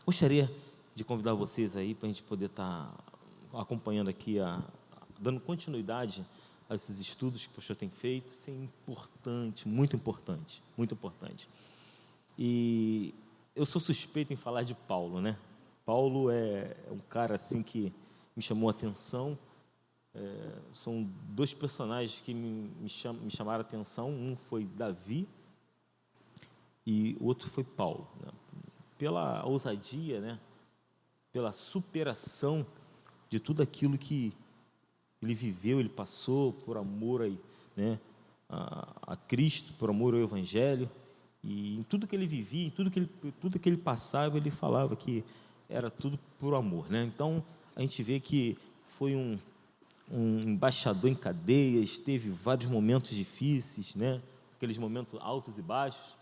Gostaria de convidar vocês aí para a gente poder estar acompanhando aqui, dando continuidade a esses estudos que o pastor tem feito. Isso é importante, muito importante, muito importante. E eu sou suspeito em falar de Paulo, né? Paulo é um cara assim que me chamou a atenção. São dois personagens que me chamaram a atenção. Um foi Davi e o outro foi Paulo, né? Pela ousadia, né? Pela superação de tudo aquilo que ele viveu, ele passou por amor né, a Cristo, por amor ao Evangelho. E em tudo que ele vivia, em tudo que ele passava, ele falava que era tudo por amor, né? Então, a gente vê que foi um embaixador em cadeias, teve vários momentos difíceis, né? Aqueles momentos altos e baixos,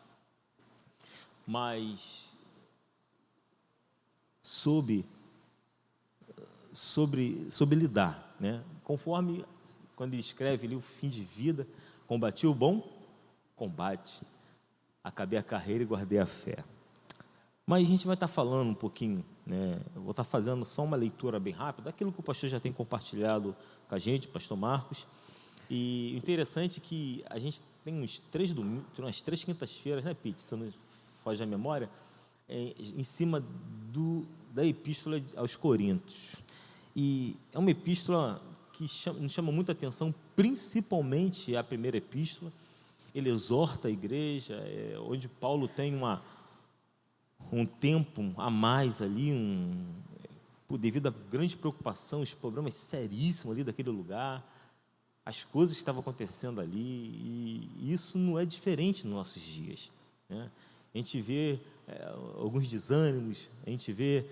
mas soube lidar, né? Conforme, quando ele escreve ali o fim de vida, combati o bom combate, acabei a carreira e guardei a fé. Mas a gente vai estar falando um pouquinho, né? Eu vou estar fazendo só uma leitura bem rápida, daquilo que o pastor já tem compartilhado com a gente, pastor Marcos. E o interessante é que a gente tem uns 3 domingos, umas 3 quintas-feiras, né, Pete, se não foge a memória, em cima da epístola aos Coríntios. E é uma epístola que nos chama muita atenção, principalmente a primeira epístola. Ele exorta a igreja, onde Paulo tem um tempo a mais ali, devido à grande preocupação, os problemas seríssimos ali daquele lugar, as coisas que estavam acontecendo ali, e isso não é diferente nos nossos dias, né? A gente vê alguns desânimos, a gente vê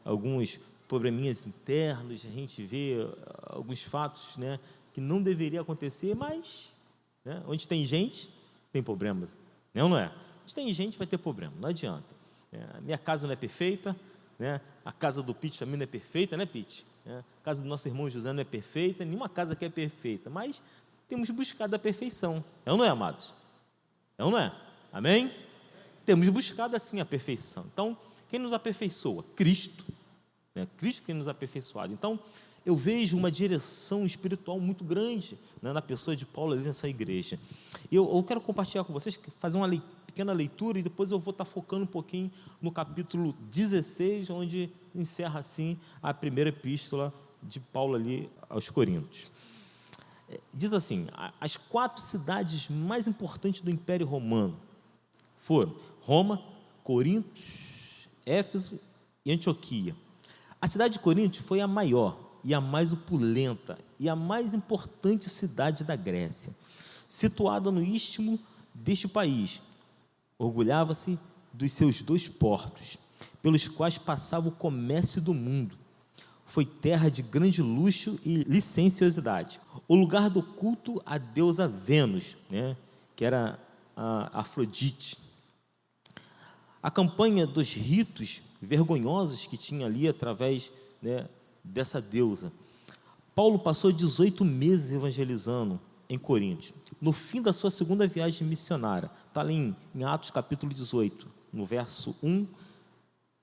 alguns probleminhas internos, a gente vê alguns fatos, né, que não deveria acontecer, mas, né, onde tem gente, tem problemas, não é? Onde tem gente, vai ter problema, não adianta. A minha casa não é perfeita, né? A casa do Pete também não é perfeita, né, Pete? A casa do nosso irmão José não é perfeita, nenhuma casa aqui é perfeita, mas temos buscado a perfeição, é ou não é, amados? É ou não é? Amém? Temos buscado assim a perfeição. Então, quem nos aperfeiçoa? Cristo, né? Cristo que nos aperfeiçoado. Então, eu vejo uma direção espiritual muito grande, né, na pessoa de Paulo ali nessa igreja. Eu quero compartilhar com vocês, fazer uma pequena leitura, e depois eu vou estar focando um pouquinho no capítulo 16, onde encerra assim a primeira epístola de Paulo ali aos Coríntios. Diz assim: as 4 cidades mais importantes do Império Romano foram Roma, Corinto, Éfeso e Antioquia. A cidade de Corinto foi a maior e a mais opulenta e a mais importante cidade da Grécia, situada no istmo deste país. Orgulhava-se dos seus 2 portos, pelos quais passava o comércio do mundo. Foi terra de grande luxo e licenciosidade, o lugar do culto à deusa Vênus, né, que era a Afrodite. A campanha dos ritos vergonhosos que tinha ali através, né, dessa deusa. Paulo passou 18 meses evangelizando em Coríntios. No fim da sua segunda viagem missionária, está ali em Atos capítulo 18, no verso 1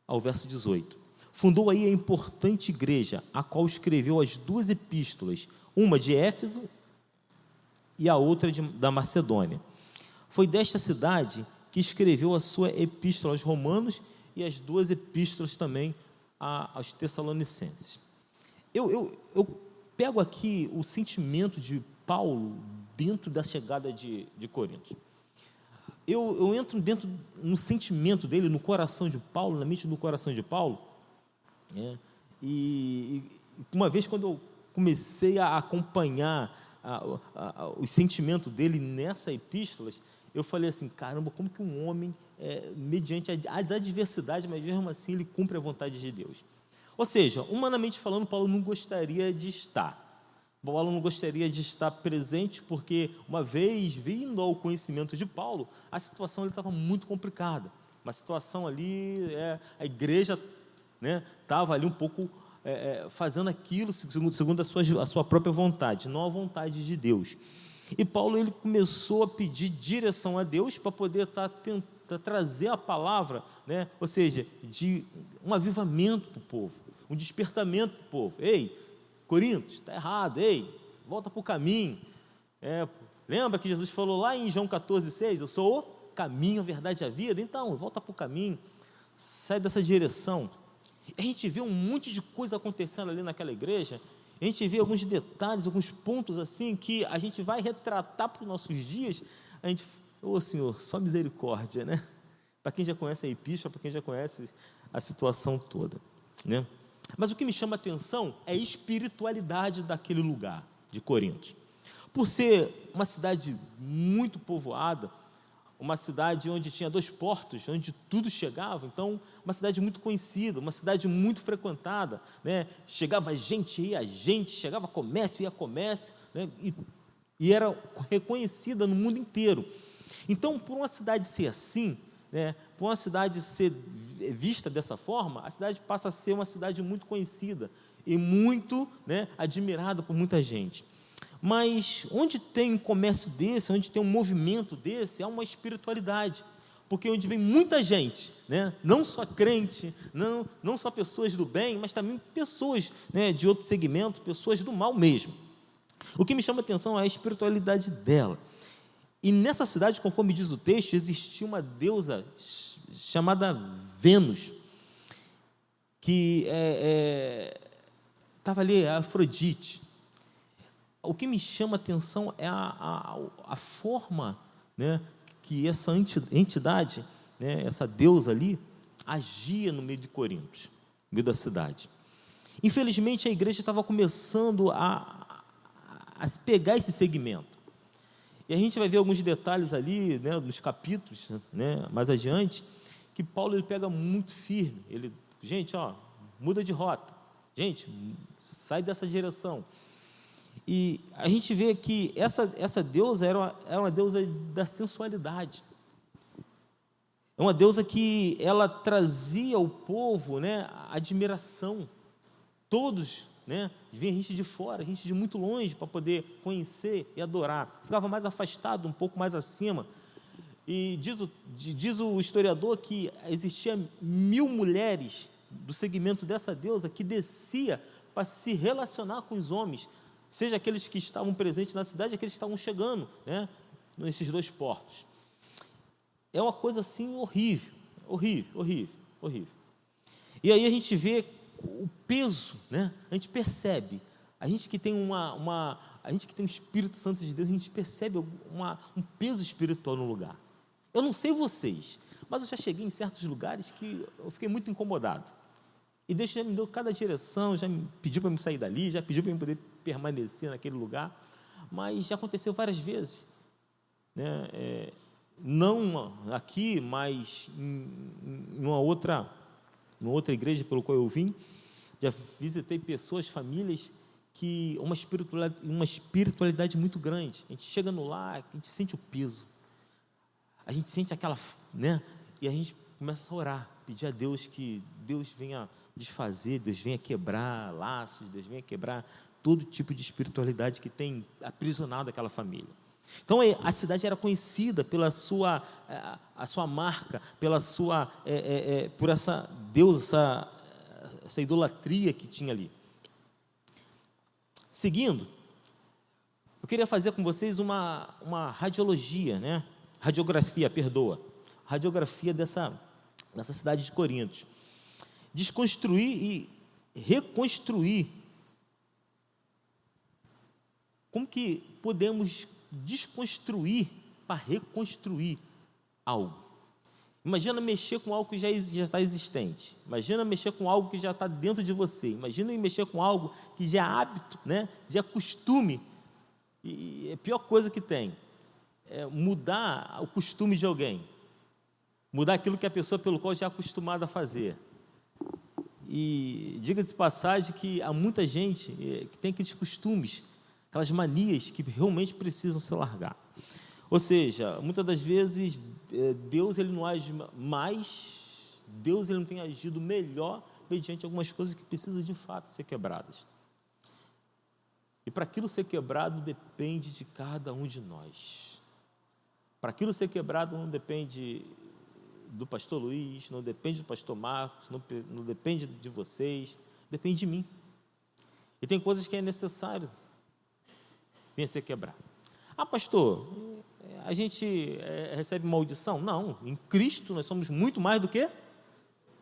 ao verso 18. Fundou aí a importante igreja, a qual escreveu as 2 epístolas, uma de Éfeso e a outra da Macedônia. Foi desta cidade que escreveu a sua epístola aos Romanos e as 2 epístolas também aos Tessalonicenses. Eu pego aqui o sentimento de Paulo dentro da chegada de Corinto. Eu entro dentro no sentimento dele, no coração de Paulo, na mente do coração de Paulo, né? E uma vez, quando eu comecei a acompanhar os sentimentos dele nessas epístolas, eu falei assim: caramba, como que um homem, mediante as adversidades, mas mesmo assim ele cumpre a vontade de Deus. Ou seja, humanamente falando, Paulo não gostaria de estar. Paulo não gostaria de estar presente, porque uma vez vindo ao conhecimento de Paulo, a situação estava muito complicada. Uma situação ali, a igreja, né, estava ali um pouco fazendo aquilo segundo a sua própria vontade, não a vontade de Deus. E Paulo, ele começou a pedir direção a Deus para poder estar trazer a palavra, né? Ou seja, de um avivamento para o povo, um despertamento para o povo. Ei, Coríntios, está errado, ei, volta para o caminho. Lembra que Jesus falou lá em João 14,6, eu sou o caminho, a verdade e a vida? Então, volta para o caminho, sai dessa direção. A gente vê um monte de coisa acontecendo ali naquela igreja, a gente vê alguns detalhes, alguns pontos assim, que a gente vai retratar para os nossos dias, a gente, Senhor, só misericórdia, né? Para quem já conhece a epístola, para quem já conhece a situação toda, né? Mas o que me chama a atenção é a espiritualidade daquele lugar, de Corinto. Por ser uma cidade muito povoada, uma cidade onde tinha 2 portos, onde tudo chegava, então, uma cidade muito conhecida, uma cidade muito frequentada, né? Chegava gente, ia gente, chegava comércio, ia comércio, né? E era reconhecida no mundo inteiro. Então, por uma cidade ser assim, né? Por uma cidade ser vista dessa forma, a cidade passa a ser uma cidade muito conhecida e muito, né, admirada por muita gente. Mas onde tem um comércio desse, onde tem um movimento desse, há uma espiritualidade, porque onde vem muita gente, né? Não só crente, não só pessoas do bem, mas também pessoas, né, de outro segmento, pessoas do mal mesmo. O que me chama a atenção é a espiritualidade dela. E nessa cidade, conforme diz o texto, existia uma deusa chamada Vênus, que estava ali, a Afrodite. O que me chama a atenção é a forma, né, que essa entidade, né, essa deusa ali, agia no meio de Corinto, no meio da cidade. Infelizmente, a igreja estava começando a se pegar esse segmento. E a gente vai ver alguns detalhes ali, né, nos capítulos, né, mais adiante, que Paulo ele pega muito firme. Gente, muda de rota. Gente, sai dessa direção. E a gente vê que essa deusa era uma deusa da sensualidade. É uma deusa que ela trazia ao povo, né, admiração. Todos, né, vinha gente de fora, gente de muito longe para poder conhecer e adorar. Ficava mais afastado, um pouco mais acima. E diz o historiador que existia 1000 mulheres do segmento dessa deusa que descia para se relacionar com os homens, seja aqueles que estavam presentes na cidade, aqueles que estavam chegando, né, nesses 2 portos. É uma coisa assim horrível, horrível, horrível, horrível. E aí a gente vê o peso, né? A gente percebe, a gente que tem a gente que tem o Espírito Santo de Deus, a gente percebe um peso espiritual no lugar. Eu não sei vocês, mas eu já cheguei em certos lugares que eu fiquei muito incomodado. E Deus já me deu cada direção, já me pediu para me sair dali, já pediu para eu poder permanecer naquele lugar, mas já aconteceu várias vezes, né? Não aqui, mas em uma outra igreja pelo qual eu vim, já visitei pessoas, famílias, que uma espiritualidade muito grande. A gente chega no lar, a gente sente o peso, a gente sente aquela, né? E a gente começa a orar, pedir a Deus que Deus venha desfazer, Deus venha quebrar laços, Deus venha quebrar todo tipo de espiritualidade que tem aprisionado aquela família. Então a cidade era conhecida pela sua marca, por essa deusa, essa idolatria que tinha ali. Seguindo, eu queria fazer com vocês uma radiografia dessa cidade de Corinto. Desconstruir e reconstruir. Como que podemos desconstruir para reconstruir algo? Imagina mexer com algo que já está existente. Imagina mexer com algo que já está dentro de você. Imagina mexer com algo que já é hábito, né? Já é costume. E a pior coisa que tem é mudar o costume de alguém. Mudar aquilo que a pessoa pelo qual já é acostumada a fazer. E diga-se de passagem que há muita gente que tem aqueles costumes, aquelas manias que realmente precisam se largar. Ou seja, muitas das vezes Deus ele não age mais, Deus ele não tem agido melhor mediante algumas coisas que precisam de fato ser quebradas. E para aquilo ser quebrado depende de cada um de nós. Para aquilo ser quebrado não depende do pastor Luiz, não depende do pastor Marcos, não depende de vocês, depende de mim. E tem coisas que é necessário vencer, quebrar. Ah, pastor, a gente recebe maldição? Não, em Cristo nós somos muito mais do que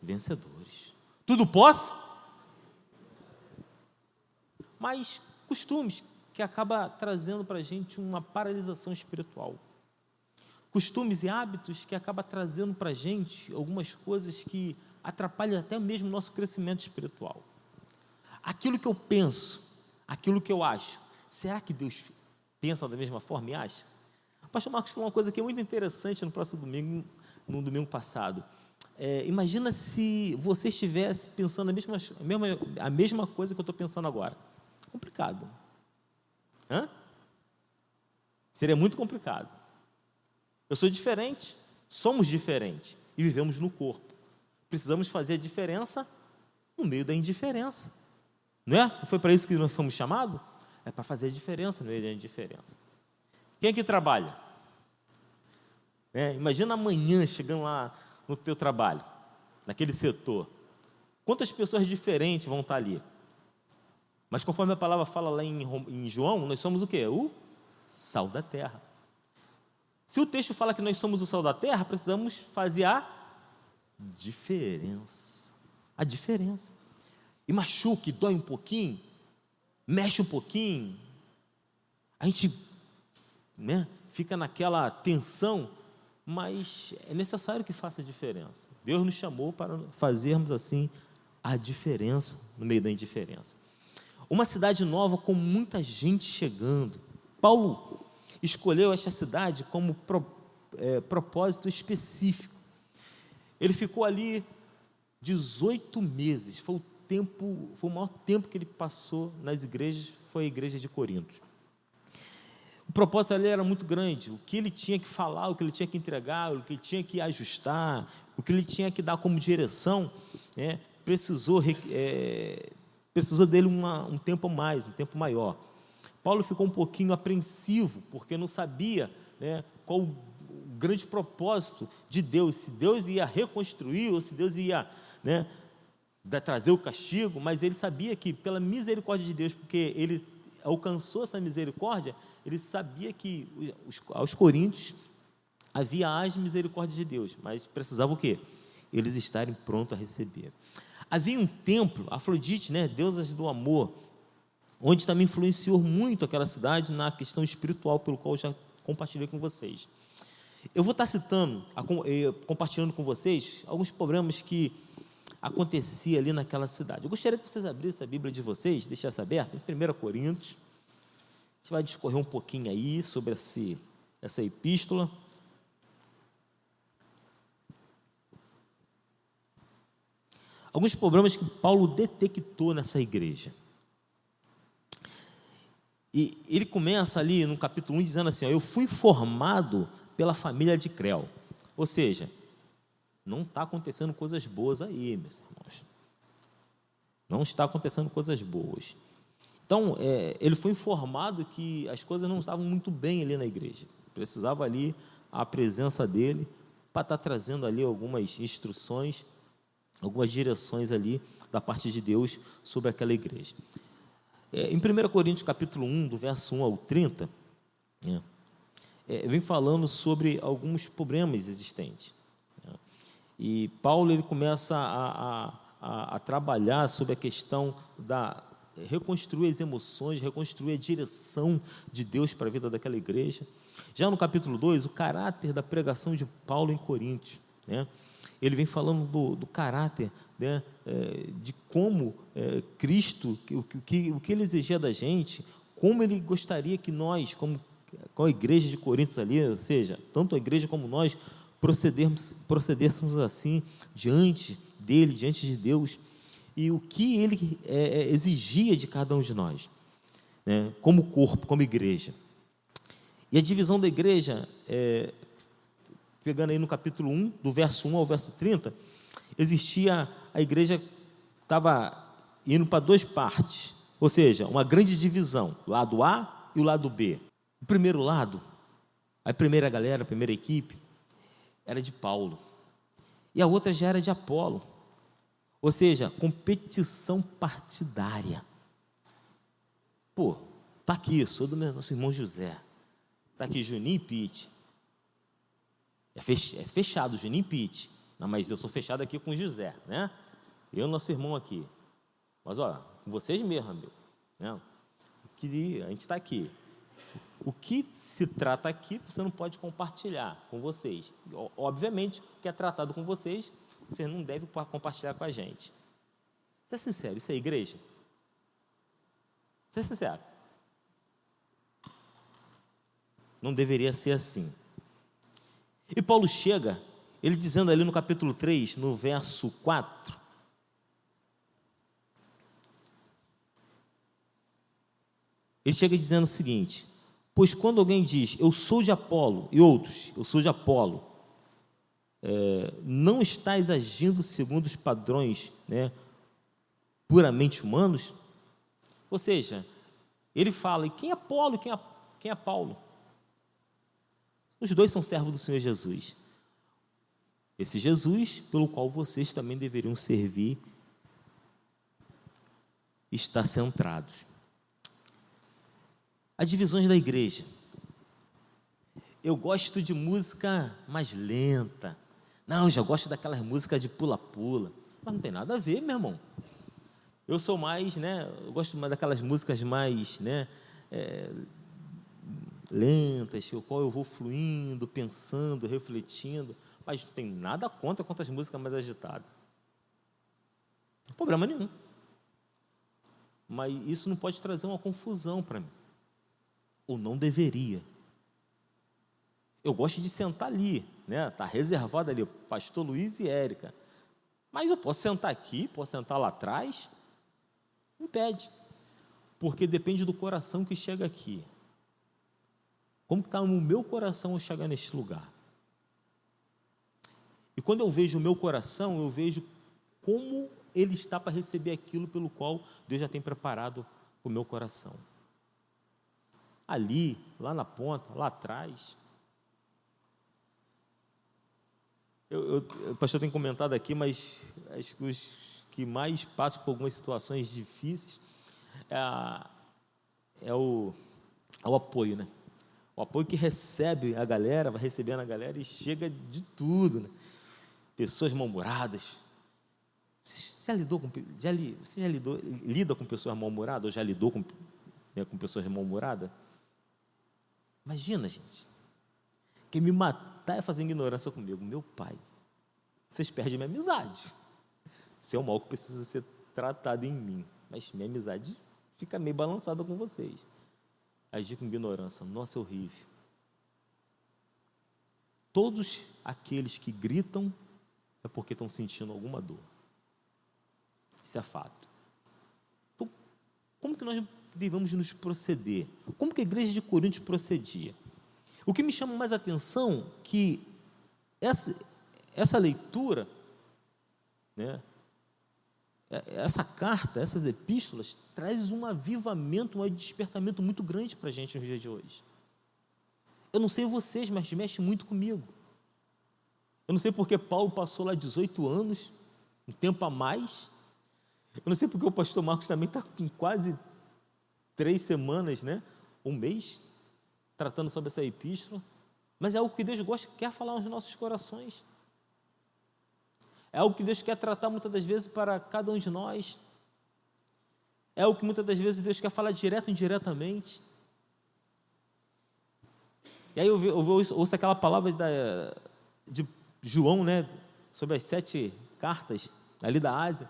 vencedores. Tudo posso, mas costumes que acaba trazendo para a gente uma paralisação espiritual. Costumes e hábitos que acaba trazendo para a gente algumas coisas que atrapalham até mesmo o nosso crescimento espiritual. Aquilo que eu penso, aquilo que eu acho, será que Deus pensa da mesma forma e acha? O pastor Marcos falou uma coisa que é muito interessante no próximo domingo, no domingo passado. Imagina se você estivesse pensando a mesma coisa que eu estou pensando agora. Complicado. Seria muito complicado. Eu sou diferente, somos diferentes e vivemos no corpo. Precisamos fazer a diferença no meio da indiferença. Não é? Não foi para isso que nós fomos chamados? É para fazer a diferença no meio da indiferença. Quem aqui trabalha? Imagina amanhã chegando lá no teu trabalho, naquele setor. Quantas pessoas diferentes vão estar ali? Mas conforme a palavra fala lá em João, nós somos o quê? O sal da terra. Se o texto fala que nós somos o sal da terra, precisamos fazer a diferença. A diferença. E machuca, dói um pouquinho, mexe um pouquinho, a gente fica naquela tensão, mas é necessário que faça a diferença. Deus nos chamou para fazermos assim a diferença no meio da indiferença. Uma cidade nova com muita gente chegando. Paulo escolheu esta cidade como propósito específico. Ele ficou ali 18 meses, foi o maior tempo que ele passou nas igrejas, foi a igreja de Corinto. O propósito ali era muito grande, o que ele tinha que falar, o que ele tinha que entregar, o que ele tinha que ajustar, o que ele tinha que dar como direção, precisou dele um tempo a mais, um tempo maior. Paulo ficou um pouquinho apreensivo, porque não sabia qual o grande propósito de Deus, se Deus ia reconstruir ou se Deus ia trazer o castigo, mas ele sabia que pela misericórdia de Deus, porque ele alcançou essa misericórdia, ele sabia que aos coríntios havia as misericórdias de Deus, mas precisava o quê? Eles estarem prontos a receber. Havia um templo, Afrodite, deusas do amor, onde também influenciou muito aquela cidade na questão espiritual, pelo qual eu já compartilhei com vocês. Eu vou estar compartilhando com vocês alguns problemas que acontecia ali naquela cidade. Eu gostaria que vocês abrissem a Bíblia de vocês, deixassem aberta, em 1 Coríntios. A gente vai discorrer um pouquinho aí sobre essa epístola. Alguns problemas que Paulo detectou nessa igreja. E ele começa ali no capítulo 1 dizendo assim, eu fui formado pela família de Creu. Ou seja, não está acontecendo coisas boas aí, meus irmãos. Não está acontecendo coisas boas. Então, ele foi informado que as coisas não estavam muito bem ali na igreja. Precisava ali a presença dele para estar trazendo ali algumas instruções, algumas direções ali da parte de Deus sobre aquela igreja. Em 1 Coríntios capítulo 1, do verso 1 ao 30, vem falando sobre alguns problemas existentes. E Paulo ele começa a trabalhar sobre a questão da reconstruir as emoções, reconstruir a direção de Deus para a vida daquela igreja. Já no capítulo 2, o caráter da pregação de Paulo em Coríntios, ele vem falando do caráter, de como Cristo, o que ele exigia da gente, como ele gostaria que nós, com a igreja de Coríntios ali, ou seja, tanto a igreja como nós, procedêssemos assim diante dele, diante de Deus, e o que ele exigia de cada um de nós, como corpo, como igreja. E a divisão da igreja, pegando aí no capítulo 1, do verso 1 ao verso 30, a igreja estava indo para duas partes, ou seja, uma grande divisão, o lado A e o lado B. O primeiro lado, a primeira galera, a primeira equipe, era de Paulo. e a outra já era de Apolo. Ou seja, competição partidária. Pô, tá aqui, sou do nosso irmão José. Tá aqui Juninho e Pete. É fechado, Juninho e Pete. Não, mas eu sou fechado aqui com o José, né? Eu, nosso irmão aqui. Mas, ó, com vocês mesmo, amigo. Né? Que a gente está aqui. O que se trata aqui, você não pode compartilhar com vocês. Obviamente, o que é tratado com vocês, você não deve compartilhar com a gente. Seja sincero, isso é igreja? Seja sincero. Não deveria ser assim. E Paulo chega, ele dizendo ali no capítulo 3, no verso 4, ele chega dizendo o seguinte: pois quando alguém diz, eu sou de Apolo, e outros, eu sou de Apolo, não estás agindo segundo os padrões, né, puramente humanos? Ou seja, ele fala, e quem é Apolo e quem é Paulo? Os dois são servos do Senhor Jesus. Esse Jesus, pelo qual vocês também deveriam servir, está centrados. As divisões da igreja. Eu gosto de música mais lenta. Não, eu já gosto daquelas músicas de pula-pula. Mas não tem nada a ver, meu irmão. Eu sou mais, né? Eu gosto mais daquelas músicas mais, né? Lentas, o qual eu vou fluindo, pensando, refletindo. Mas não tem nada contra as músicas mais agitadas. Não tem problema nenhum. Mas isso não pode trazer uma confusão para mim. Ou não deveria. Eu gosto de sentar ali, né? Está reservado ali, pastor Luiz e Érica. Mas eu posso sentar aqui, posso sentar lá atrás. Não impede. Porque depende do coração que chega aqui. Como está no meu coração ao chegar neste lugar? E quando eu vejo o meu coração, eu vejo como ele está para receber aquilo pelo qual Deus já tem preparado o meu coração. Ali, lá na ponta, lá atrás. O pastor tem comentado aqui, mas acho que os que mais passam por algumas situações difíceis é o apoio, né? O apoio que recebe a galera, vai recebendo a galera e chega de tudo, né? Pessoas mal-humoradas. Você já lida com pessoas mal-humoradas ou já lidou com pessoas mal-humoradas? Imagina, gente. Quem me matar é fazer ignorância comigo. Meu pai. Vocês perdem minha amizade. Isso é um mal que precisa ser tratado em mim. Mas minha amizade fica meio balançada com vocês. Agir com ignorância, nossa, é horrível. Todos aqueles que gritam é porque estão sentindo alguma dor. Isso é fato. Então, como que nós devemos nos proceder? Como que a igreja de Corinto procedia? O que me chama mais a atenção é que essa leitura, né, essa carta, essas epístolas, traz um avivamento, um despertamento muito grande para a gente nos dias de hoje. Eu não sei vocês, mas mexe muito comigo. Eu não sei porque Paulo passou lá 18 anos, um tempo a mais. Eu não sei porque o pastor Marcos também está com quase 3 semanas, né, um mês, tratando sobre essa epístola. Mas é algo que Deus gosta, quer falar aos nossos corações. É algo que Deus quer tratar muitas das vezes para cada um de nós. É algo que muitas das vezes Deus quer falar direto ou indiretamente. E aí eu ouço aquela palavra de João, né, sobre as 7 cartas ali da Ásia,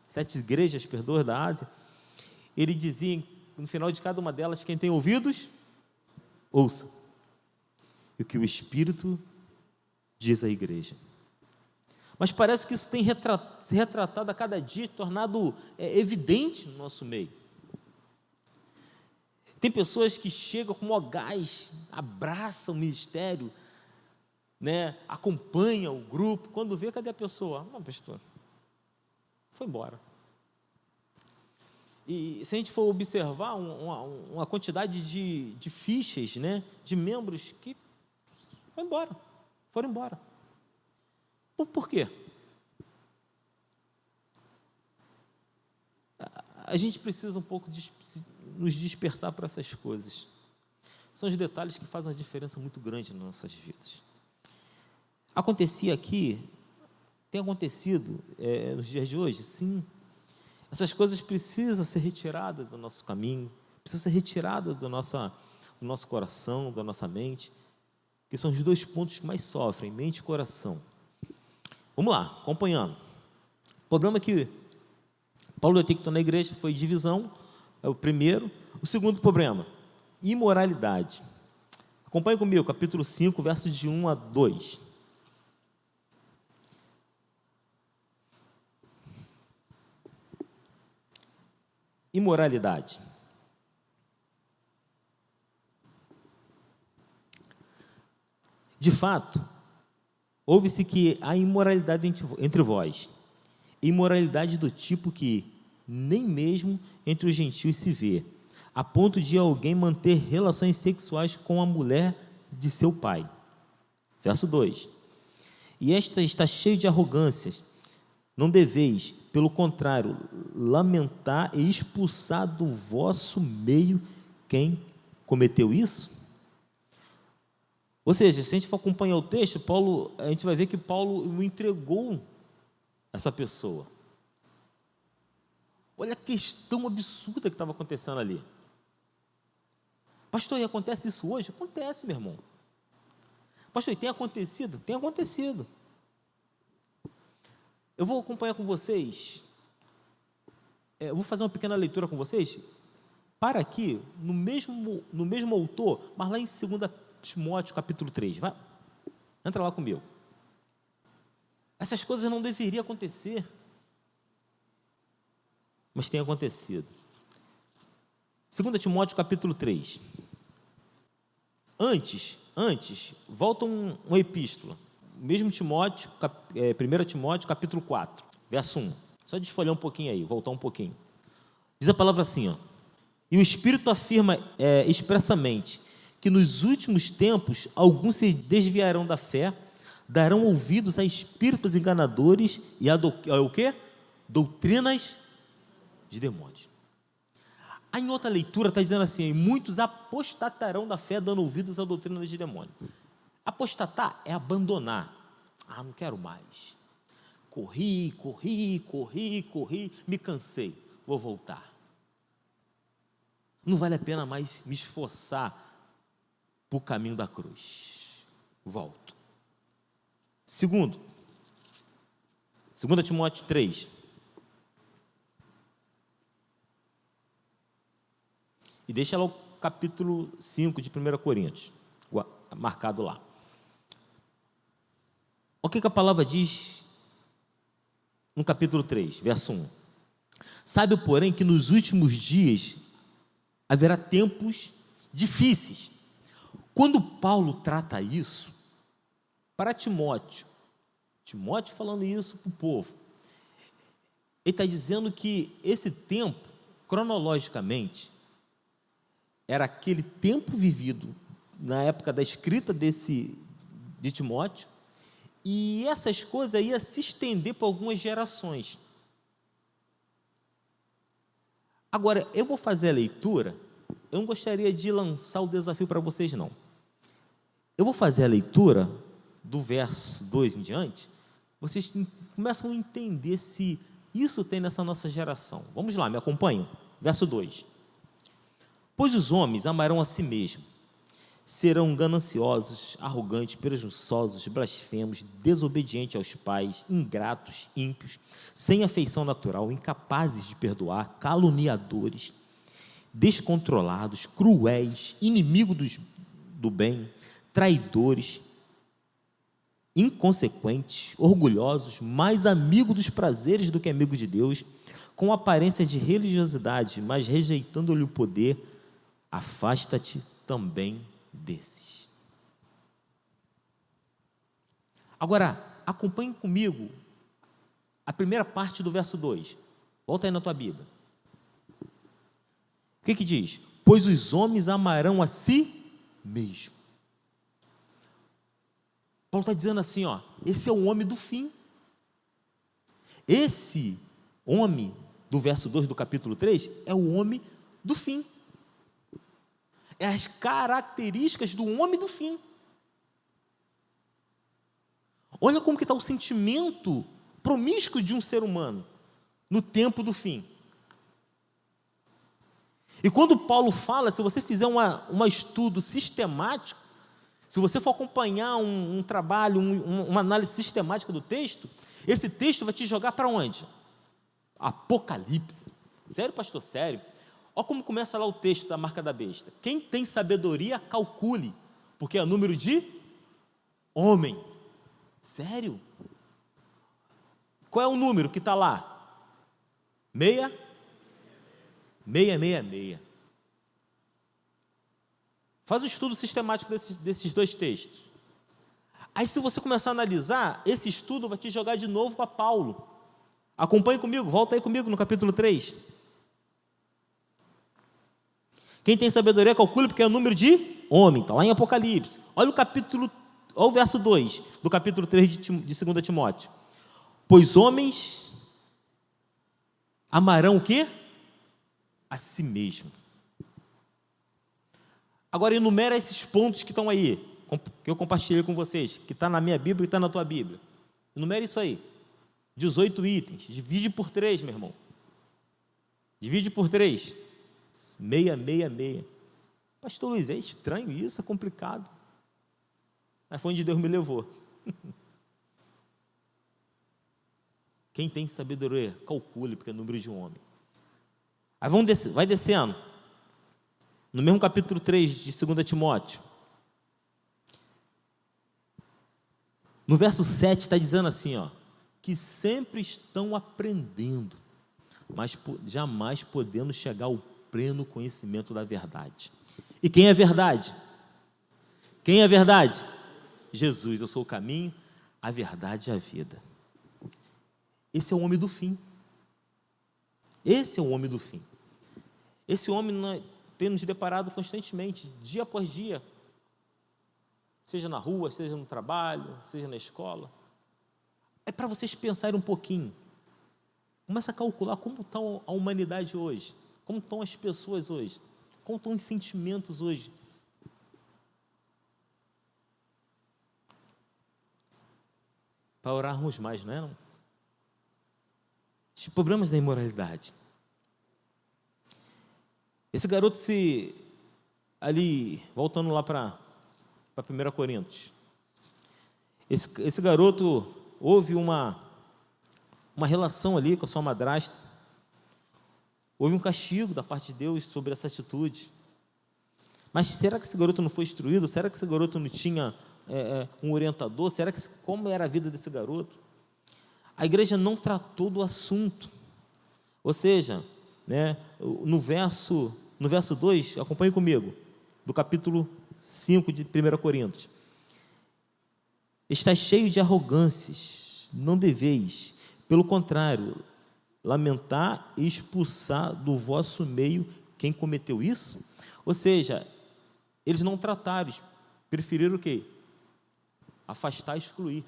7 igrejas, da Ásia. Ele dizia, no final de cada uma delas, quem tem ouvidos, ouça. E o que o Espírito diz à igreja. Mas parece que isso tem se retratado a cada dia, tornado evidente no nosso meio. Tem pessoas que chegam com o gás, abraçam o ministério, né, acompanham o grupo, quando vê, cadê a pessoa? Não, pastor, foi embora. E se a gente for observar uma quantidade de fichas, né, de membros que foram embora. Por quê? a gente precisa um pouco nos despertar para essas coisas. São os detalhes que fazem uma diferença muito grande nas nossas vidas. Acontecia aqui, tem acontecido nos dias de hoje? Sim. Essas coisas precisam ser retiradas do nosso caminho, precisam ser retiradas do nosso coração, da nossa mente, que são os dois pontos que mais sofrem, mente e coração. Vamos lá, acompanhando. O problema é que Paulo detectou na igreja foi divisão, é o primeiro. O segundo problema, imoralidade. Acompanhe comigo, capítulo 5, versos de 1 a 2. Imoralidade. De fato, ouve-se que há imoralidade entre vós, imoralidade do tipo que nem mesmo entre os gentios se vê, a ponto de alguém manter relações sexuais com a mulher de seu pai. Verso 2. E esta está cheia de arrogâncias. Não deveis, pelo contrário, lamentar e expulsar do vosso meio quem cometeu isso? Ou seja, se a gente for acompanhar o texto, a gente vai ver que Paulo entregou essa pessoa. Olha a questão absurda que estava acontecendo ali. Pastor, e acontece isso hoje? Acontece, meu irmão. Pastor, e tem acontecido? Tem acontecido. Eu vou acompanhar com vocês, eu vou fazer uma pequena leitura com vocês, para aqui, no mesmo autor, mas lá em 2 Timóteo, capítulo 3, vai, entra lá comigo. Essas coisas não deveriam acontecer, mas tem acontecido. 2 Timóteo, capítulo 3. Antes, volta uma epístola. Mesmo Timóteo, 1 Timóteo, capítulo 4, verso 1. Só desfolhar um pouquinho aí, voltar um pouquinho. Diz a palavra assim, ó. E o Espírito afirma expressamente que nos últimos tempos alguns se desviarão da fé, darão ouvidos a espíritos enganadores e o quê? Doutrinas de demônios. Aí em outra leitura está dizendo assim, e muitos apostatarão da fé, dando ouvidos a doutrinas de demônios. Apostatar é abandonar. Não quero mais. Corri, me cansei, vou voltar. Não vale a pena mais me esforçar para o caminho da cruz. Volto. Segundo, 2 Timóteo 3. E deixa lá o capítulo 5 de 1 Coríntios, marcado lá. O que a palavra diz no capítulo 3, verso 1? Sabe, porém, que nos últimos dias haverá tempos difíceis. Quando Paulo trata isso para Timóteo falando isso para o povo, ele está dizendo que esse tempo, cronologicamente, era aquele tempo vivido na época da escrita de Timóteo, e essas coisas iam se estender para algumas gerações. Agora, eu vou fazer a leitura, eu não gostaria de lançar o desafio para vocês, não. Eu vou fazer a leitura do verso 2 em diante, vocês começam a entender se isso tem nessa nossa geração. Vamos lá, me acompanham. Verso 2. Pois os homens amarão a si mesmos, serão gananciosos, arrogantes, presunçosos, blasfemos, desobedientes aos pais, ingratos, ímpios, sem afeição natural, incapazes de perdoar, caluniadores, descontrolados, cruéis, inimigos do bem, traidores, inconsequentes, orgulhosos, mais amigos dos prazeres do que amigos de Deus, com aparência de religiosidade, mas rejeitando-lhe o poder, afasta-te também desses. Agora, acompanhe comigo a primeira parte do verso 2. Volta aí na tua Bíblia. O que diz? Pois os homens amarão a si mesmo. Paulo está dizendo assim, esse é o homem do fim. Esse homem do verso 2 do capítulo 3, é o homem do fim. É as características do homem do fim. Olha como que está o sentimento promíscuo de um ser humano no tempo do fim. E quando Paulo fala, se você fizer um estudo sistemático, se você for acompanhar um trabalho, uma análise sistemática do texto, esse texto vai te jogar para onde? Apocalipse. Sério, pastor? Sério. Olha como começa lá o texto da marca da besta. Quem tem sabedoria, calcule, porque é número de homem. Sério? Qual é o número que está lá? 666. Faz um estudo sistemático desses dois textos. Aí, se você começar a analisar, esse estudo vai te jogar de novo para Paulo. Acompanhe comigo, volta aí comigo no capítulo 3. Quem tem sabedoria, calcule, porque é o número de homem, está lá em Apocalipse. Olha o verso 2 do capítulo 3 de 2 Timóteo. Pois homens amarão o quê? A si mesmo. Agora enumera esses pontos que estão aí, que eu compartilhei com vocês, que está na minha Bíblia e está na tua Bíblia. Enumera isso aí. 18 itens. Divide por 3, meu irmão. Divide por 3. 666. Pastor Luiz, é estranho isso, é complicado. Mas foi onde Deus me levou. Quem tem sabedoria, calcule, porque é número de um homem. Aí vai descendo. No mesmo capítulo 3 de 2 Timóteo. No verso 7 está dizendo assim, ó, que sempre estão aprendendo, mas jamais podendo chegar ao pleno conhecimento da verdade. E quem é verdade? Quem é verdade? Jesus, eu sou o caminho, a verdade e a vida. Esse é o homem do fim. Esse é o homem do fim. Esse homem nós temos deparado constantemente, dia após dia, seja na rua, seja no trabalho, seja na escola. É para vocês pensarem um pouquinho. Começa a calcular como está a humanidade hoje, como estão as pessoas hoje, como estão os sentimentos hoje. Para orarmos mais, não é? Não? Os problemas da imoralidade. Esse garoto voltando lá para 1 Coríntios, esse garoto houve uma relação ali com a sua madrasta, houve um castigo da parte de Deus sobre essa atitude. Mas será que esse garoto não foi instruído? Será que esse garoto não tinha um orientador? Como era a vida desse garoto? A igreja não tratou do assunto. Ou seja, né, no verso 2, acompanhe comigo, do capítulo 5 de 1 Coríntios. Está cheio de arrogâncias, não deveis, pelo contrário, lamentar e expulsar do vosso meio quem cometeu isso? Ou seja, eles não trataram, preferiram o quê? Afastar, excluir,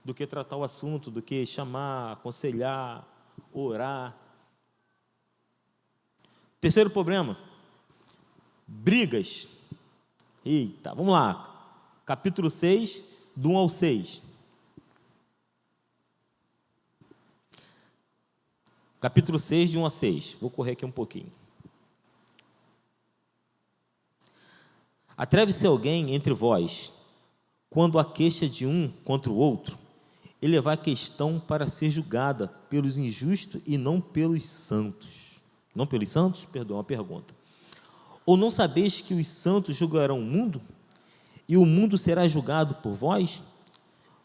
do que tratar o assunto, do que chamar, aconselhar, orar. Terceiro problema, brigas. Eita, vamos lá, capítulo 6, do 1 ao 6. Capítulo 6, de 1 a 6. Vou correr aqui um pouquinho. Atreve-se alguém entre vós, quando há queixa de um contra o outro, e levar a questão para ser julgada pelos injustos e não pelos santos. Não pelos santos? Perdão, a pergunta. Ou não sabeis que os santos julgarão o mundo, e o mundo será julgado por vós?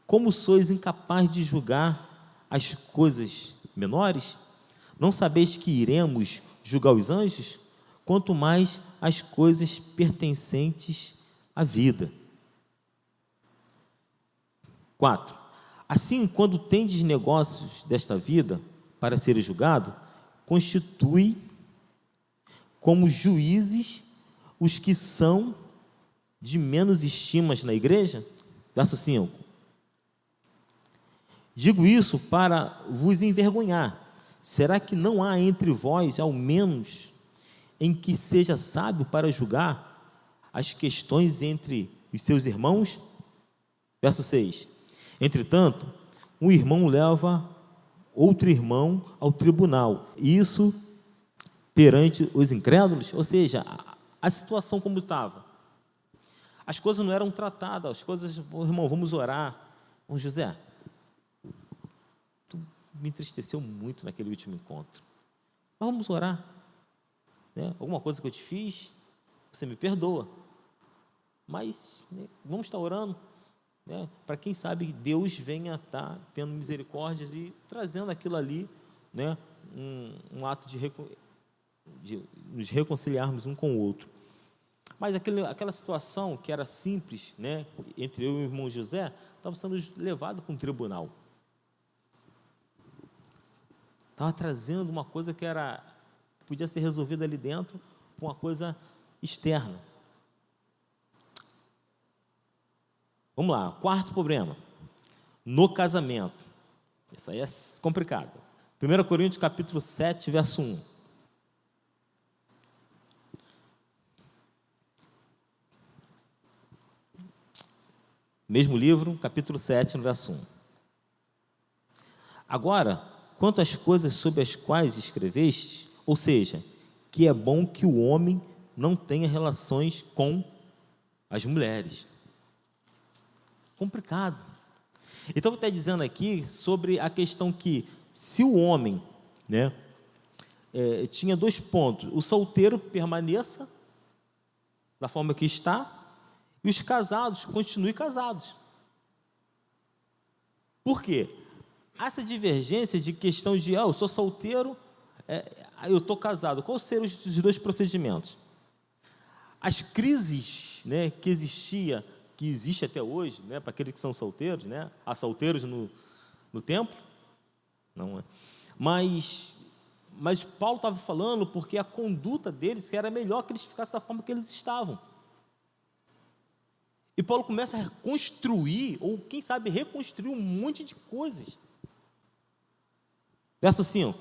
Como sois incapazes de julgar as coisas menores? Não sabeis que iremos julgar os anjos? Quanto mais as coisas pertencentes à vida. 4. Assim, quando tendes negócios desta vida para serem julgado, constitui como juízes os que são de menos estimas na igreja? Verso 5. Digo isso para vos envergonhar, será que não há entre vós, ao menos, em que seja sábio para julgar as questões entre os seus irmãos? Verso 6. Entretanto, um irmão leva outro irmão ao tribunal, isso perante os incrédulos. Ou seja, a situação como estava, as coisas não eram tratadas, as coisas, irmão, vamos orar. José, tu me entristeceu muito naquele último encontro, mas vamos orar, né? Alguma coisa que eu te fiz, você me perdoa, mas, né, vamos estar orando, né, para quem sabe Deus venha estar tendo misericórdias e trazendo aquilo ali, né, um ato de nos reconciliarmos um com o outro. Mas aquela situação que era simples, né, entre eu e o irmão José, estava sendo levado para um tribunal. Estava trazendo uma coisa que podia ser resolvida ali dentro, com uma coisa externa. Vamos lá, quarto problema, no casamento. Isso aí é complicado. 1 Coríntios capítulo 7, verso 1. Mesmo livro, capítulo 7, no verso 1. Agora, quanto às coisas sobre as quais escreveste, ou seja, que é bom que o homem não tenha relações com as mulheres. Complicado. Então, está dizendo aqui sobre a questão que, se o homem, né, tinha 2 pontos, o solteiro permaneça da forma que está, e os casados continuem casados. Por quê? Essa divergência de questão de, eu sou solteiro, eu estou casado. Quais seriam os 2 procedimentos? As crises, né, que existe até hoje, né, para aqueles que são solteiros, né, há solteiros no templo? Não é. Mas Paulo estava falando porque a conduta deles era melhor que eles ficassem da forma que eles estavam. E Paulo começa a reconstruir, ou quem sabe reconstruir um monte de coisas. Verso 5.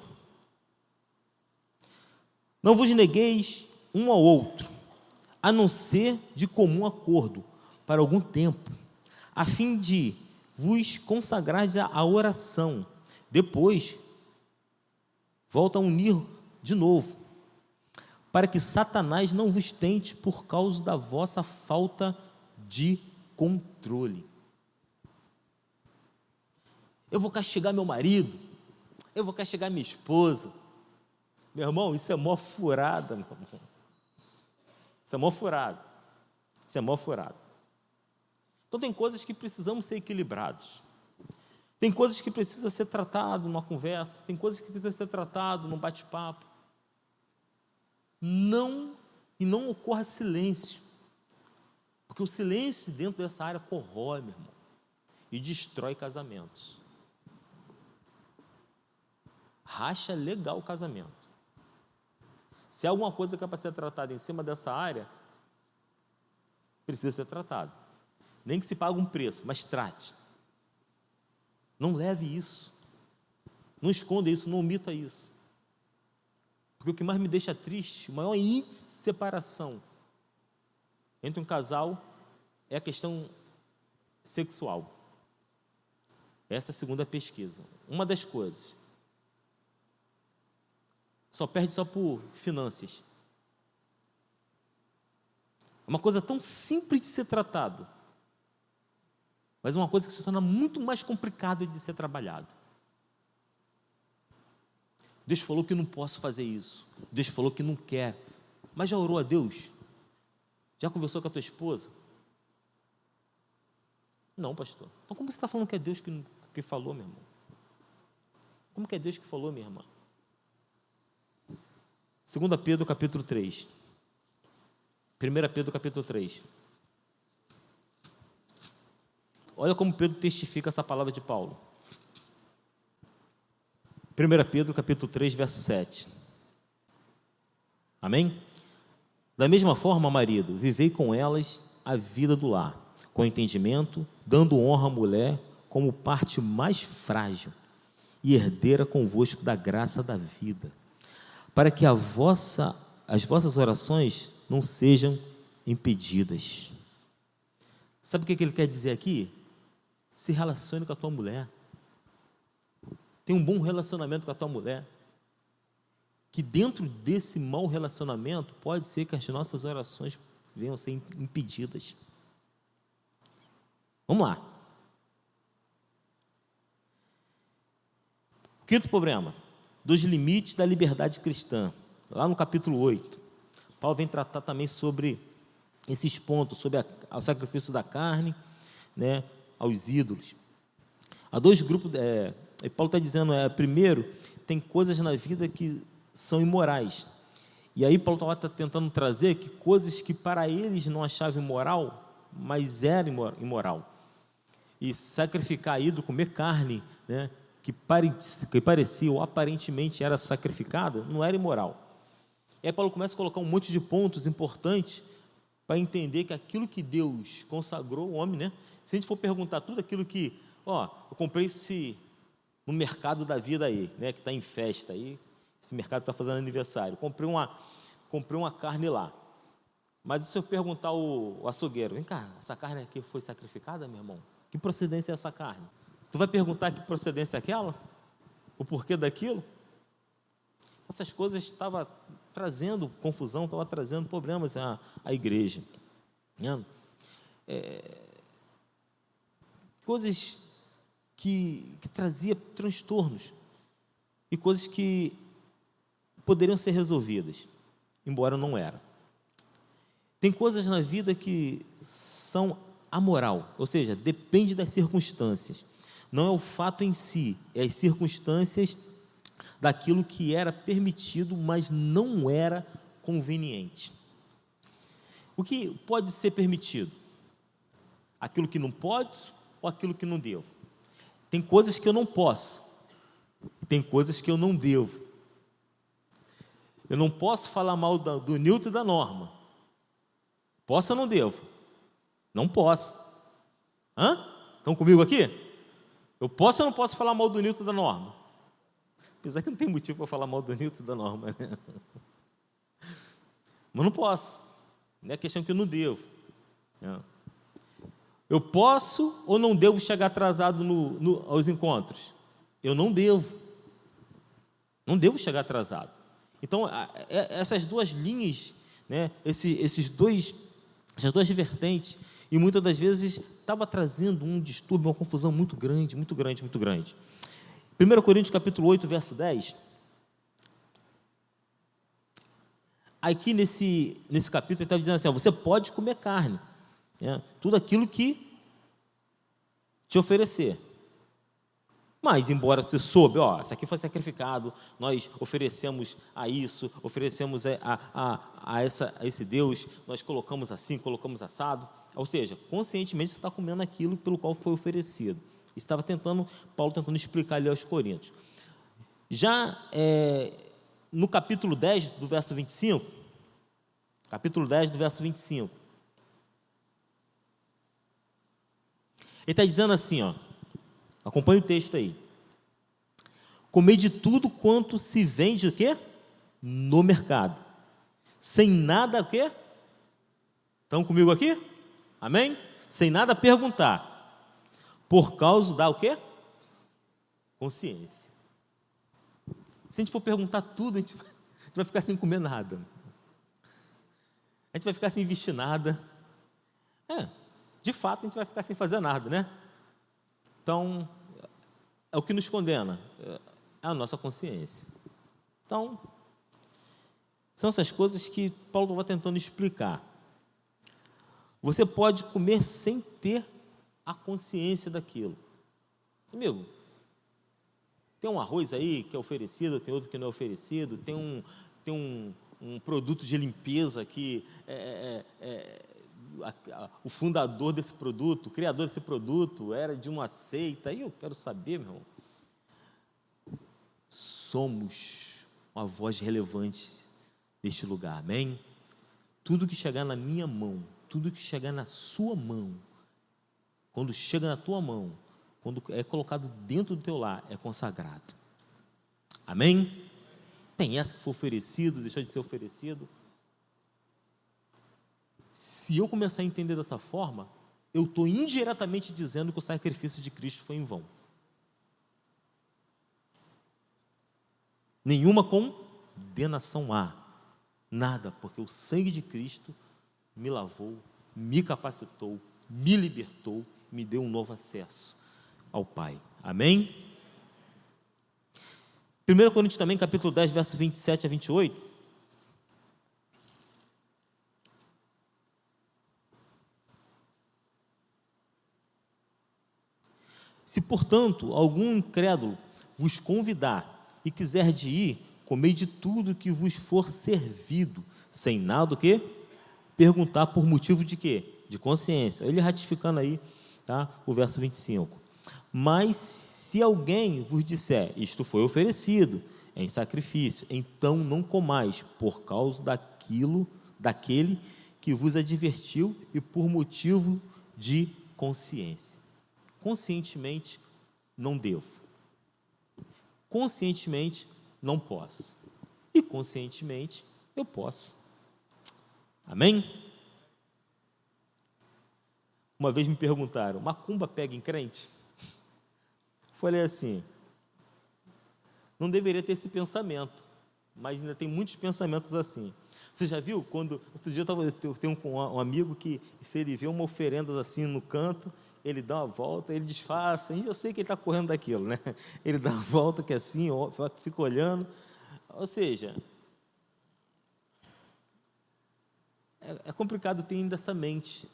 Não vos negueis um ao outro, a não ser de comum acordo, para algum tempo, a fim de vos consagrardes à oração. Depois, volta a unir de novo, para que Satanás não vos tente por causa da vossa falta de controle. Eu vou castigar meu marido, eu vou castigar minha esposa. Meu irmão, isso é mó furada, meu irmão. Isso é mó furada. Isso é mó furada. Então tem coisas que precisamos ser equilibrados. Tem coisas que precisam ser tratado numa conversa, tem coisas que precisam ser tratado num bate-papo. Não ocorra silêncio. Porque o silêncio dentro dessa área corrói, meu irmão, e destrói casamentos. Racha legal o casamento. Se há alguma coisa que é para ser tratada em cima dessa área, precisa ser tratado. Nem que se pague um preço, mas trate. Não leve isso. Não esconda isso, não omita isso. Porque o que mais me deixa triste, o maior índice de separação entre um casal é a questão sexual. Essa é a segunda pesquisa. Uma das coisas. Só perde só por finanças. É uma coisa tão simples de ser tratado, mas é uma coisa que se torna muito mais complicada de ser trabalhado. Deus falou que não posso fazer isso. Deus falou que não quer. Mas já orou a Deus? Já conversou com a tua esposa? Não, pastor. Então como você está falando que é Deus que falou, meu irmão? Como que é Deus que falou, minha irmã? 2 Pedro capítulo 3. 1 Pedro capítulo 3. Olha como Pedro testifica essa palavra de Paulo. 1 Pedro capítulo 3, verso 7. Amém? Da mesma forma, marido, vivei com elas a vida do lar, com entendimento, dando honra à mulher como parte mais frágil, e herdeira convosco da graça da vida, para que as vossas orações não sejam impedidas. Sabe o que ele quer dizer aqui? Se relacione com a tua mulher. Tenha um bom relacionamento com a tua mulher. Que dentro desse mau relacionamento, pode ser que as nossas orações venham a ser impedidas. Vamos lá. Quinto problema, dos limites da liberdade cristã. Lá no capítulo 8, Paulo vem tratar também sobre esses pontos, sobre o sacrifício da carne, né, aos ídolos. Há dois grupos, Paulo está dizendo, primeiro, tem coisas na vida que são imorais. E aí Paulo está tentando trazer que coisas que para eles não achavam imoral, mas era imoral. E sacrificar ídolo, comer carne, né, que parecia ou aparentemente era sacrificada, não era imoral. E aí Paulo começa a colocar um monte de pontos importantes para entender que aquilo que Deus consagrou o homem, né? Se a gente for perguntar tudo aquilo que, eu comprei esse no mercado da vida aí, né, que está em festa aí, esse mercado está fazendo aniversário, comprei uma carne lá. Mas se eu perguntar ao açougueiro, vem cá, essa carne aqui foi sacrificada, meu irmão? Que procedência é essa carne? Tu vai perguntar que procedência é aquela? O porquê daquilo? Essas coisas estavam trazendo confusão, estavam trazendo problemas à igreja. Né? Coisas que traziam transtornos e coisas que poderiam ser resolvidas, embora não eram. Tem coisas na vida que são amoral, ou seja, depende das circunstâncias. Não é o fato em si, é as circunstâncias daquilo que era permitido, mas não era conveniente. O que pode ser permitido? Aquilo que não pode ou aquilo que não devo? Tem coisas que eu não posso, tem coisas que eu não devo. Eu não posso falar mal do Newton e da Norma. Posso ou não devo? Não posso. Estão comigo aqui? Eu posso ou não posso falar mal do Newton e da Norma? Apesar que não tem motivo para falar mal do Newton e da Norma, né? Mas não posso. Não é questão que eu não devo. Eu posso ou não devo chegar atrasado aos encontros? Eu não devo. Não devo chegar atrasado. Então, essas duas linhas, né, essas duas vertentes, e muitas das vezes estava trazendo um distúrbio, uma confusão muito grande, muito grande, muito grande. 1 Coríntios capítulo 8, verso 10. Aqui nesse capítulo ele está dizendo assim, você pode comer carne, né, tudo aquilo que te oferecer. Mas, embora você soube, isso aqui foi sacrificado, nós oferecemos a isso, oferecemos a esse Deus, nós colocamos assim, colocamos assado, ou seja, conscientemente você está comendo aquilo pelo qual foi oferecido. Paulo tentando explicar ali aos Coríntios. Já no capítulo 10, do verso 25, ele está dizendo assim, acompanhe o texto aí. Comei de tudo quanto se vende o quê? No mercado. Sem nada o quê? Estão comigo aqui? Amém? Sem nada perguntar. Por causa da o quê? Consciência. Se a gente for perguntar tudo, a gente vai ficar sem comer nada. A gente vai ficar sem vestir nada. De fato, a gente vai ficar sem fazer nada, né? Então, é o que nos condena, é a nossa consciência. Então, são essas coisas que Paulo estava tentando explicar. Você pode comer sem ter a consciência daquilo. Amigo, tem um arroz aí que é oferecido, tem outro que não é oferecido, tem um produto de limpeza que o fundador desse produto, o criador desse produto era de uma seita. Aí eu quero saber, meu irmão, somos uma voz relevante deste lugar, amém? Tudo que chegar na minha mão, tudo que chegar na sua mão, quando chega na tua mão, quando é colocado dentro do teu lar, é consagrado. Amém? Tem essa que foi oferecido, deixou de ser oferecido. Se eu começar a entender dessa forma, eu estou indiretamente dizendo que o sacrifício de Cristo foi em vão. Nenhuma condenação há. Nada, porque o sangue de Cristo me lavou, me capacitou, me libertou, me deu um novo acesso ao Pai. Amém? 1 Coríntios também, capítulo 10, versos 27 a 28. Se, portanto, algum incrédulo vos convidar e quiser de ir, comei de tudo que vos for servido, sem nada o quê? Perguntar por motivo de quê? De consciência. Ele ratificando aí, tá? O verso 25. Mas se alguém vos disser, isto foi oferecido em sacrifício, então não comais, por causa daquele que vos advertiu e por motivo de consciência. Conscientemente, não devo. Conscientemente, não posso. E conscientemente, eu posso. Amém? Uma vez me perguntaram, macumba pega em crente? Falei assim, não deveria ter esse pensamento, mas ainda tem muitos pensamentos assim. Você já viu? Outro dia eu tenho um amigo que, se ele vê uma oferenda assim no canto, ele dá uma volta, ele disfarça, e eu sei que ele está correndo daquilo, né? Ele dá uma volta que é assim, fica olhando. Ou seja, é complicado ter ainda essa mente,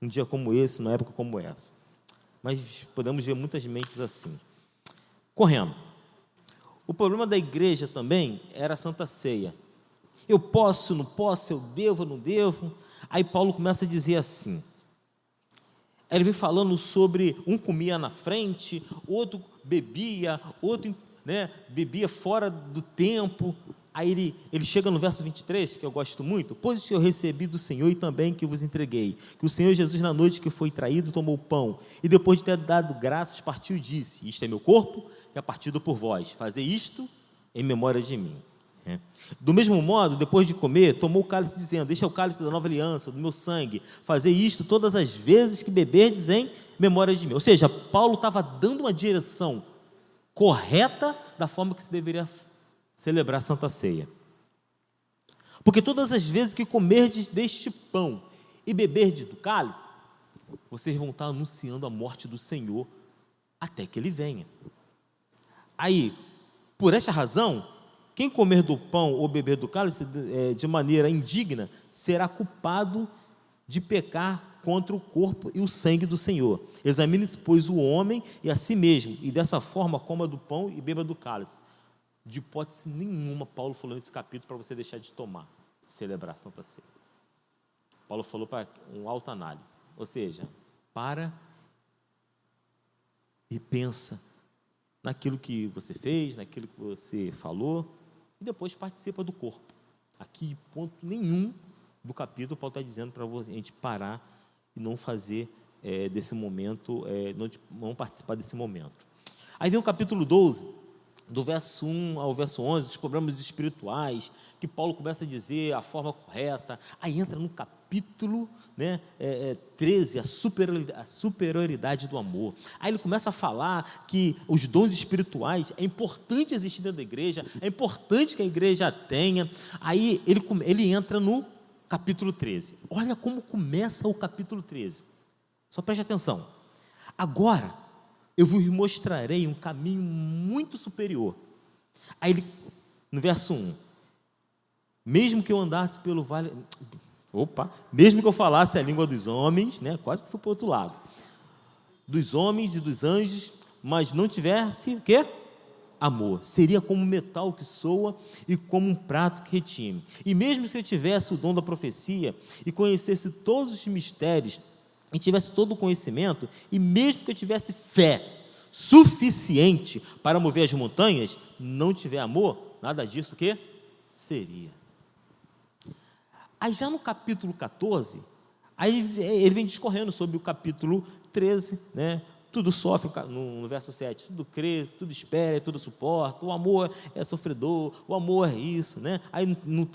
um dia como esse, numa época como essa. Mas podemos ver muitas mentes assim. Correndo. O problema da igreja também era a Santa Ceia. Eu posso, não posso, eu devo, não devo. Aí Paulo começa a dizer assim, ele vem falando sobre um comia na frente, outro bebia, outro, né, bebia fora do tempo. Aí ele chega no verso 23, que eu gosto muito, pois que eu recebi do Senhor e também que vos entreguei, que o Senhor Jesus na noite que foi traído tomou o pão, e depois de ter dado graças partiu e disse, isto é meu corpo, que é partido por vós, fazei isto em memória de mim. Do mesmo modo, depois de comer, tomou o cálice dizendo, este é o cálice da nova aliança, do meu sangue, fazei isto todas as vezes que beberdes em memória de mim. Ou seja, Paulo estava dando uma direção correta da forma que se deveria celebrar a Santa Ceia. Porque todas as vezes que comerdes deste pão e beberdes do cálice, vocês vão estar anunciando a morte do Senhor até que Ele venha. Aí, por esta razão, quem comer do pão ou beber do cálice de maneira indigna, será culpado de pecar contra o corpo e o sangue do Senhor. Examine-se, pois, o homem e a si mesmo, e dessa forma coma do pão e beba do cálice. De hipótese nenhuma, Paulo falou nesse capítulo para você deixar de tomar, celebrar a Santa Ceia. Paulo falou para uma autoanálise, ou seja, para e pensa naquilo que você fez, naquilo que você falou, e depois participa do corpo. Aqui, ponto nenhum do capítulo, Paulo está dizendo para a gente parar e não fazer desse momento, não participar desse momento. Aí vem o capítulo 12, do verso 1 ao verso 11, os problemas espirituais, que Paulo começa a dizer a forma correta. Aí entra no capítulo 13, a superioridade do amor. Aí ele começa a falar que os dons espirituais, é importante existir dentro da igreja, é importante que a igreja tenha. Aí ele entra no capítulo 13. Olha como começa o capítulo 13. Só preste atenção. Agora, eu vos mostrarei um caminho muito superior. Aí ele, no verso 1, mesmo que eu andasse pelo vale... mesmo que eu falasse a língua dos homens, né, quase que fui para o outro lado, dos homens e dos anjos, mas não tivesse o quê? Amor. Seria como metal que soa e como um prato que retine. E mesmo que eu tivesse o dom da profecia e conhecesse todos os mistérios e tivesse todo o conhecimento, e mesmo que eu tivesse fé suficiente para mover as montanhas, não tiver amor, nada disso que seria. Aí já no capítulo 14, aí ele vem discorrendo sobre o capítulo 13, né? Tudo sofre, no verso 7, tudo crê, tudo espera, tudo suporta, o amor é sofredor, o amor é isso, né? Aí no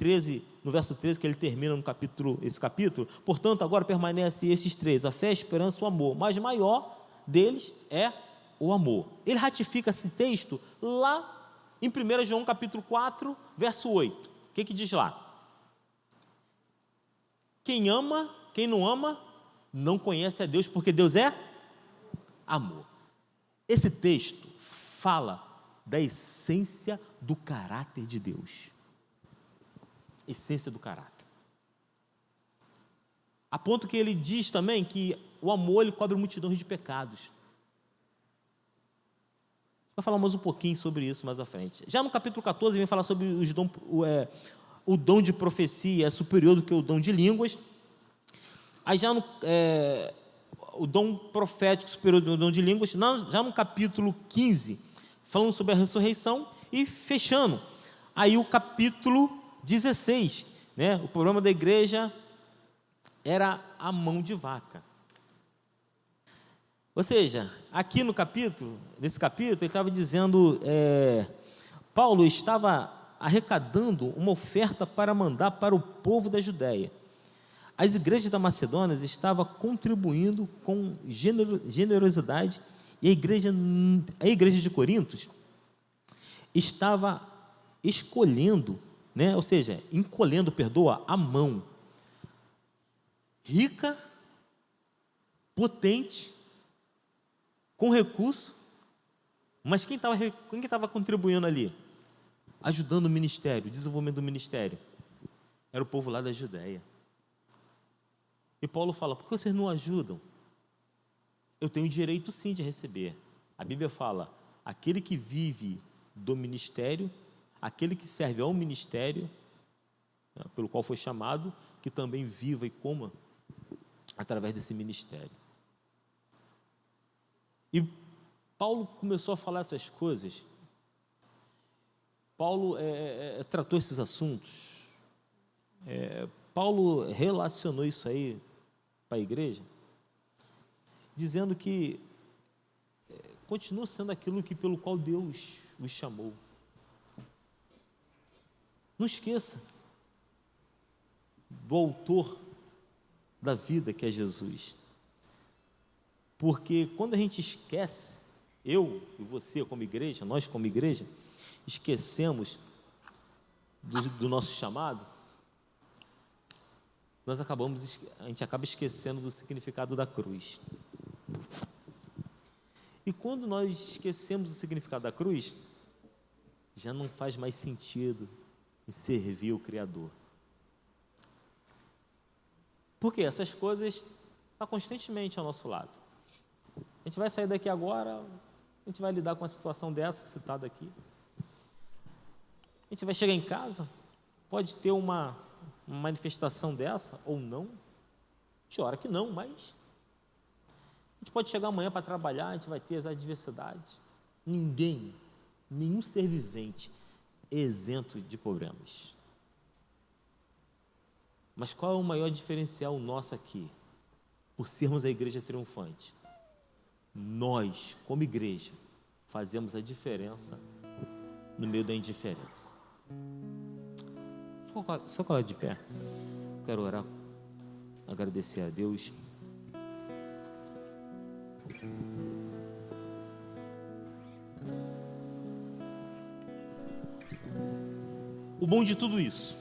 verso 13, que ele termina esse capítulo, portanto, agora permanece esses três, a fé, a esperança e o amor, mas o maior deles é o amor. Ele ratifica esse texto lá em 1 João capítulo 4, verso 8. O que diz lá? Quem não ama, não conhece a Deus, porque Deus é amor. Esse texto fala da essência do caráter de Deus. Essência do caráter. A ponto que ele diz também que o amor, ele cobre multidões de pecados. Vou falar mais um pouquinho sobre isso mais à frente. Já no capítulo 14, vem falar sobre o dom de profecia é superior do que o dom de línguas. Aí já o dom profético superior do dom de línguas, já no capítulo 15, falando sobre a ressurreição, e fechando, aí o capítulo 16, né? O problema da igreja era a mão de vaca. Ou seja, aqui nesse capítulo, ele estava dizendo, Paulo estava arrecadando uma oferta para mandar para o povo da Judéia. As igrejas da Macedônia estavam contribuindo com generosidade, e a igreja de Corinto estava encolhendo a mão, rica, potente, com recurso, mas quem estava contribuindo ali? Ajudando o ministério, o desenvolvimento do ministério, era o povo lá da Judéia. E Paulo fala, por que vocês não ajudam? Eu tenho direito sim de receber. A Bíblia fala, aquele que vive do ministério, aquele que serve ao ministério, pelo qual foi chamado, que também viva e coma através desse ministério. E Paulo começou a falar essas coisas. Paulo tratou esses assuntos. Paulo relacionou isso aí para a igreja, dizendo que continua sendo aquilo pelo qual Deus os chamou. Não esqueça do autor da vida, que é Jesus. Porque quando a gente esquece, eu e você como igreja, nós como igreja, esquecemos do nosso chamado, a gente acaba esquecendo do significado da cruz. E quando nós esquecemos o significado da cruz, já não faz mais sentido em servir o Criador. Porque essas coisas estão constantemente ao nosso lado. A gente vai sair daqui agora, a gente vai lidar com uma situação dessa, citada aqui. A gente vai chegar em casa, pode ter uma manifestação dessa ou não. A gente ora que não, mas a gente pode chegar amanhã para trabalhar, a gente vai ter as adversidades. Nenhum ser vivente é isento de problemas. Mas qual é o maior diferencial nosso aqui? Por sermos a igreja triunfante. Nós, como igreja, fazemos a diferença no meio da indiferença. Só colocar de pé. Quero orar, agradecer a Deus. O bom de tudo isso,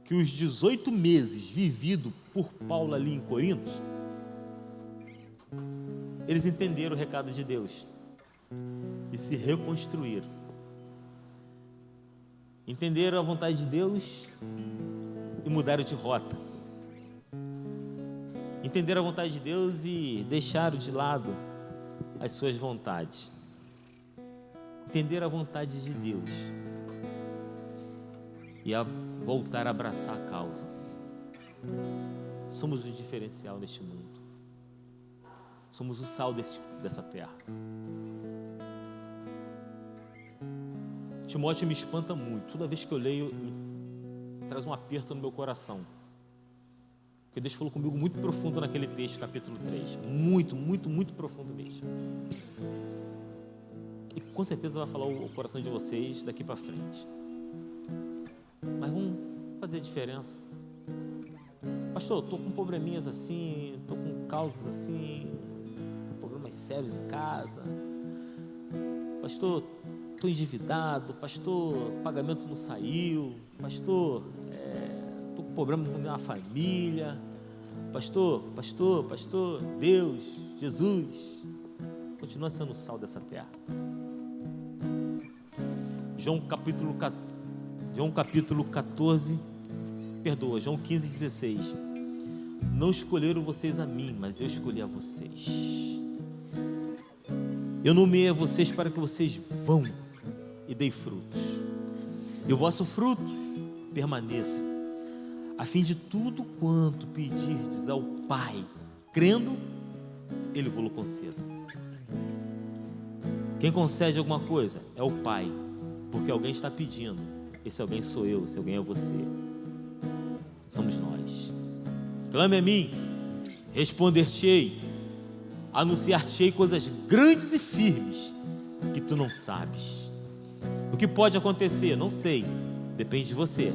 que os 18 meses vividos por Paulo ali em Corinto, eles entenderam o recado de Deus e se reconstruíram. Entenderam a vontade de Deus e mudaram de rota. Entenderam a vontade de Deus e deixaram de lado as suas vontades. Entenderam a vontade de Deus e voltar a abraçar a causa. Somos o diferencial neste mundo. Somos o sal dessa terra. Timóteo me espanta muito. Toda vez que eu leio, traz um aperto no meu coração. Porque Deus falou comigo muito profundo naquele texto, capítulo 3. Muito, muito, muito profundo mesmo. E com certeza vai falar o coração de vocês daqui para frente. Mas vamos fazer a diferença. Pastor, estou com probleminhas assim, estou com causas assim, problemas sérios em casa. Pastor, estou endividado. Pastor, o pagamento não saiu. Pastor, estou com problema com a minha família. Pastor, Deus, Jesus, continua sendo o sal dessa terra. João capítulo 15, 16. Não escolheram vocês a mim, mas eu escolhi a vocês. Eu nomeei a vocês para que vocês vão e deem frutos. E o vosso fruto permaneça, a fim de tudo quanto pedirdes ao Pai, crendo, Ele vos conceda. Quem concede alguma coisa é o Pai, porque alguém está pedindo. Esse alguém sou eu, esse alguém é você. Somos nós. Clame a mim, responder-te-ei, anunciar-te-ei coisas grandes e firmes que tu não sabes. O que pode acontecer? Não sei, depende de você.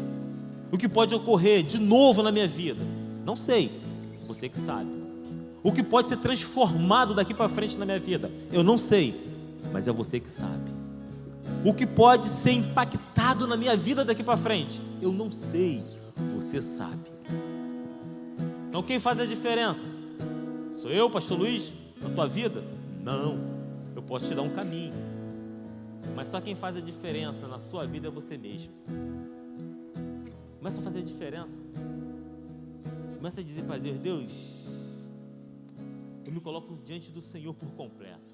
O que pode ocorrer de novo na minha vida? Não sei, você que sabe. O que pode ser transformado daqui para frente na minha vida? Eu não sei, mas é você que sabe. O que pode ser impactado na minha vida daqui para frente? Eu não sei, você sabe. Então quem faz a diferença? Sou eu, pastor Luiz, na tua vida? Não, eu posso te dar um caminho, mas só quem faz a diferença na sua vida é você mesmo. Começa a fazer a diferença. Começa a dizer para Deus: Deus, eu me coloco diante do Senhor por completo.